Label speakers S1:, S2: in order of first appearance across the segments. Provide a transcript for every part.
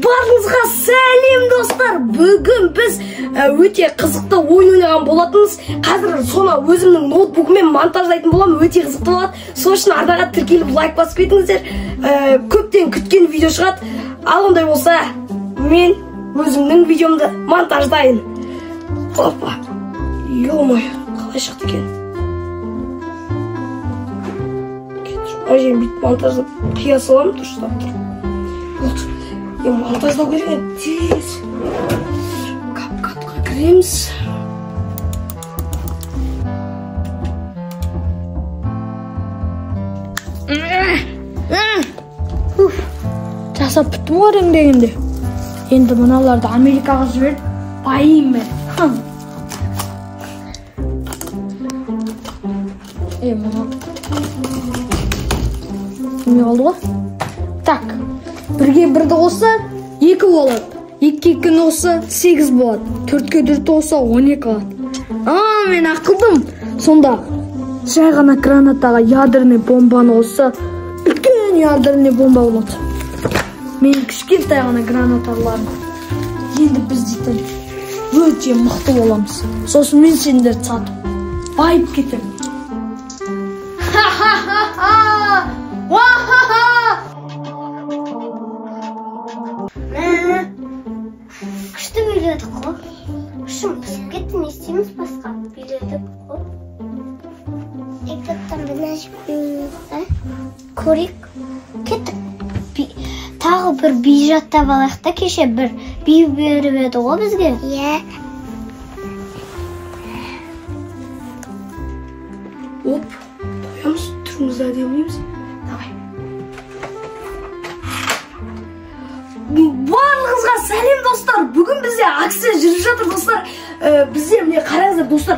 S1: Barыңызға сәлем достар. Бүгін біз өте қызықты ойын ойнаған болатынбыз. Қазір соны өзімнің ноутбугыммен монтаждайтын боламын. Өте қызықты болады. Сол үшін арнаға тіркеліп лайк басып кетіңіздер. Көптен күткен видео шығады. Ал ондай болса, мен өзімнің видеомды монтаждайын. Опа. Ё-моё, қалай шықты екен? Ажен бүйтіп монтаждап қия саламын, дұрыстап тұр. Монтаждау керек тез. Капкатқа кіреміз. Жасап біттім ғой реңдегенде. Енді мыналарды Америкаға жіберіп байым мен. Мұна не oldu ғой? Так, бірге бірді қосса 2 болады. 2-2 қосса 8 болады. 4-4 қосса 12 болады. Мен ақылдым. Сонда жай ғана гранатаға ядерный бомбаны қосса үлкен ядерный бомба болады. Мен кішкентай ғана гранаталарым. Енді біз дейтін өте мықты боламыз. Сосын мен сендерді сатып байып кетемін.
S2: Күшті биледік қой. Күшім пісіп кетті, не істейміз басқа? Биледік қой. Ектіптен бірін ашып көрейік. Кеттік. Тағы бір би жаттап алайық та, кеше бір би беріп еді ғой бізге. Иә.
S1: Оп, қоямыз, түрімізді әдемілейміз. Давай. Барлығыңызға сәлем достар. Бүгін бізде акция жүріп жатыр достар. Бізде міне қараңыздар достар.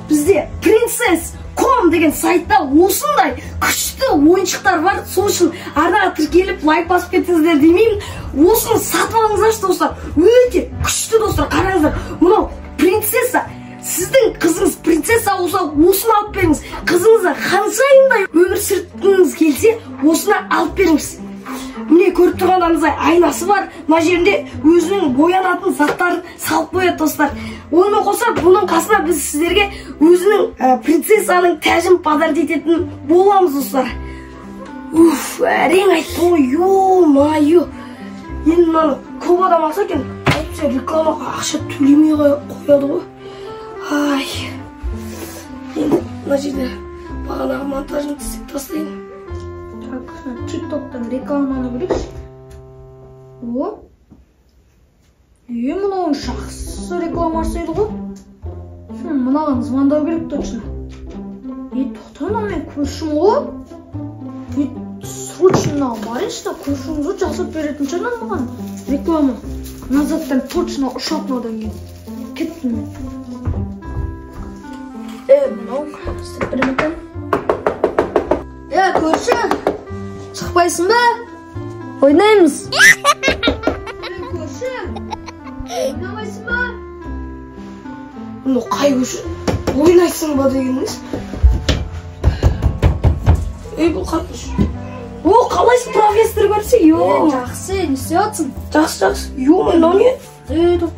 S1: Бізде Princess.com деген сайтта осындай күшті ойыншықтар бар. Сол үшін арнаға тіркеліп лайк басып кетіңіздер демеймін. Осыны сатып алыңыздаршы достар. Өте күшті достар. Қараңыздар. Мынау принцесса. Сіздің қызыңыз принцесса болса, осыны алып беріңіз. Қызыңызға қаншайымдай өмір сүрткіңіз келсе, осыны алып беріңіз. Міне көріп тұрғандарыңыздай айнасы бар. Мына жерінде өзінің боянатын заттарын салып қояды достар. Онымен қоса бұның қасына біз сіздерге өзінің принцессаның тәжін подарок ететін боламыз достар. Әрең айттым ғой, ё-майо. Енді мынаны көп адам алса екен, әйтпесе рекламаға ақша төлемей қояды ғой. Ай. Енді мына жерде бағанағы монтажын тізіп тастайын. Так, TikTok'тан рекламаны көрейікші. О. Мынауың жақсы рекламасы еді ғой. Мынаған звондау керек точно. Тоқтан, мен көршім ғой. Срочно барайыншы да көршіңізді жасап беретін шығар маған реклама. Назаттан точно ұшатын одан кейін. Кеттім мен. Мынау істеп беремін. Көрші, шықпайсың ба? Ойнаймыз. Көрші, ойнамайсың ба? Мұны қай көрші? Ойнайсың ба дегеніңіз? Бұл қай көрші? Қалайсың профессор көрсе? Жақсы, не істеп жатсың? Жақсы. Мынау не?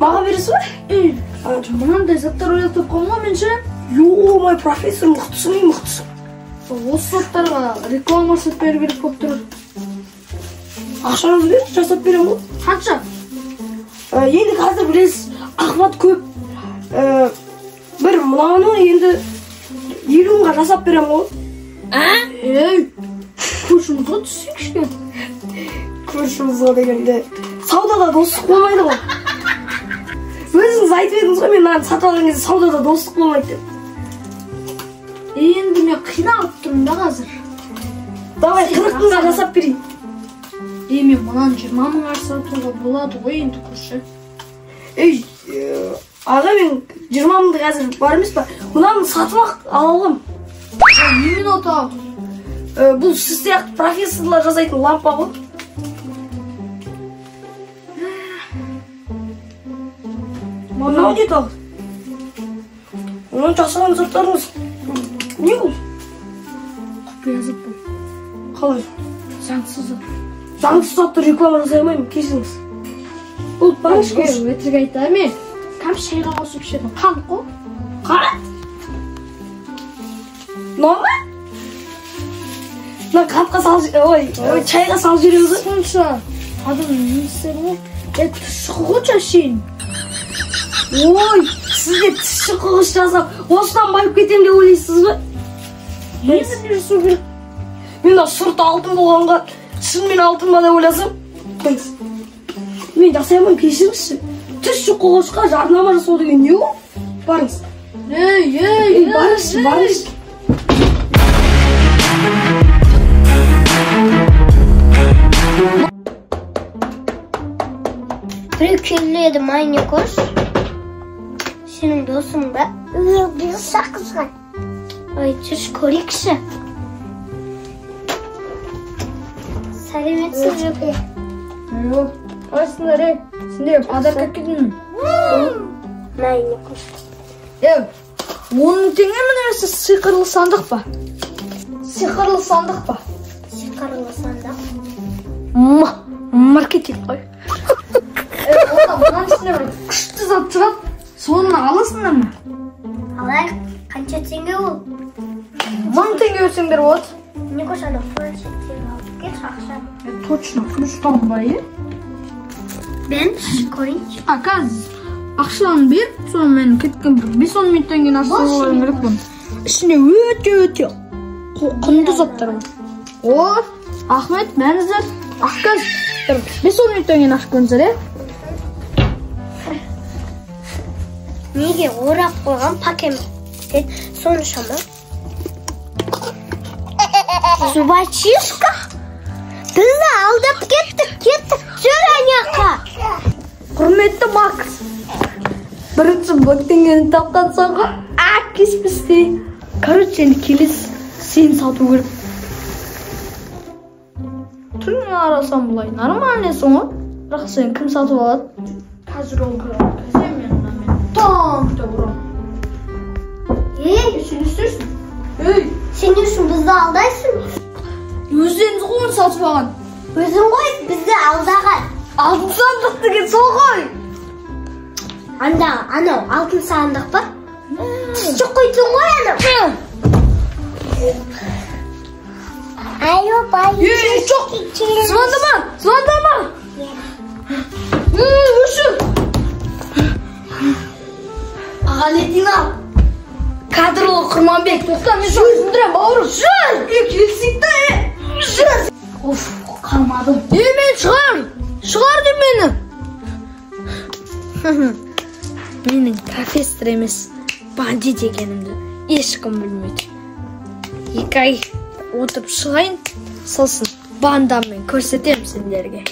S1: Баға бересің ба? Мынандай заттар ойлап тапқан ғой мен ше? Май профессор мықтысың, не мықтысың? Осы заттарға реклама жасап беру керек болып тұр. Ақшаңыз бер, жасап берем ғой. Қанша? Енді қазір білесіз, ақпарат көп. Бір мынаны енді 50 мыңға жасап берем ғой. Көршімізға түссек ішкен. Көршімізға дегенде саудада достық болмайды ғой. Өзіңіз айтып едіңіз ғой, мен мынаны сатып алған кезде саудада достық болмайды деп. Енді мен қиналып тұрмын да қазір. Давай 40 мыңға жасап берейін. Мен мынаны 20 мыңға сатуға болады ғой енді көрші. Аға, мен 20 мыңды қазір бар емес па? Мынаны сатып алалым. Немен отау? Бұл сіз сияқты профессорлар жасайтын лампа ғой. Мынау не тал? Оның жасаған заттарыңыз не бұл? Құпия зат бұл. Қалай? Заңсыз зат. Zаңсыз заттар реклама жасай алмаймын, кешіріңіз. Бұл бараш қылыш.
S3: Өтірік айтам мен. Кәмпит шайға қосып ішетін қант қой.
S1: Қант? Норма? Мына қантқа салып, чайға салып жібереміз ғой.
S3: Сонша адам не істеді? Тұшыққыш ашайын.
S1: Ой, сізге тұшыққыш жасап, осыдан байып кетем деп ойлайсыз ба?
S3: Не білесу керек?
S1: Мен сұрт алтын болғанға шынымен алтын ба деп ойласам, мен жасай алмаймын, кешіріңізші. Тұшыққышқа жарнама жасау деген не ол? Барыңыз. Барыңыз.
S2: Біреу келеді майне көш. Сенің досың ба? Бір сақызған. Ой, жүрш көрекші. Сәлеметсіз жүгі.
S3: Қайсыңдар, сендер подарка келдің.
S2: Майне көш.
S3: 10 теңге ме немесе сиқырлы сандық па? Сиқырлы сандық па?
S2: Сиқырлы сандық.
S1: Маркетинг қой.
S3: Мынаның ішінде бір күшті зат шығады. Соны аласыңдар ма?
S2: Алайық, қанша теңге ол?
S3: 1000 теңге өсеңдер болады.
S2: Не көш ана планшеттен алып кет ақша.
S3: Точно, күштан ба,
S2: Ben көрейінші.
S3: Қазір ақшаны беріп, соны мен кеткен бір 5-10 минуттан кейін ашып қойған керек бұны. Ішінде өте құнды заттар бар. Ахмет, мәніздер. Ақказ, 5-10 минуттан кейін ашып көріңіздер,
S2: Неге орап қойған пакет соншама? Зубачишка? Бізді алдап кеттік, жүр аняқа.
S3: Құрметті Макс. Бірінші 1000 теңгені таптан соңғы кеспесте. Короче, енді келес сені сату керек. Түріне арасам бұлай нормальный соңғы. Бірақ сені кім сатып алады? Қазір ол көріп кәзем мен таңда бұрам. Сен істерсің?
S2: Сен үшін бізді алдайсың?
S3: Өздеріңіз қойын сатып алған.
S2: Өзің ғой бізді алдаған.
S3: Алтын сандық деген сол ғой.
S2: Анау алтын сандық па? Түшік қойдың ғой анау. Айо, бай.
S3: Жоқ, звондама. Өші.
S1: Аға лейтенант, кадрлы Құрманбек.
S3: Тоқта, мен шоқ жүндірем, бауырым.
S1: Жүр! Келсек та, жүр! Оф, қалмадым.
S3: Мен шығар деп мені. Менің профессор емес, бандит екенімді ешкім білмейді. 2 ай отырып шығайын, сосын бандаммен көрсетем сендерге.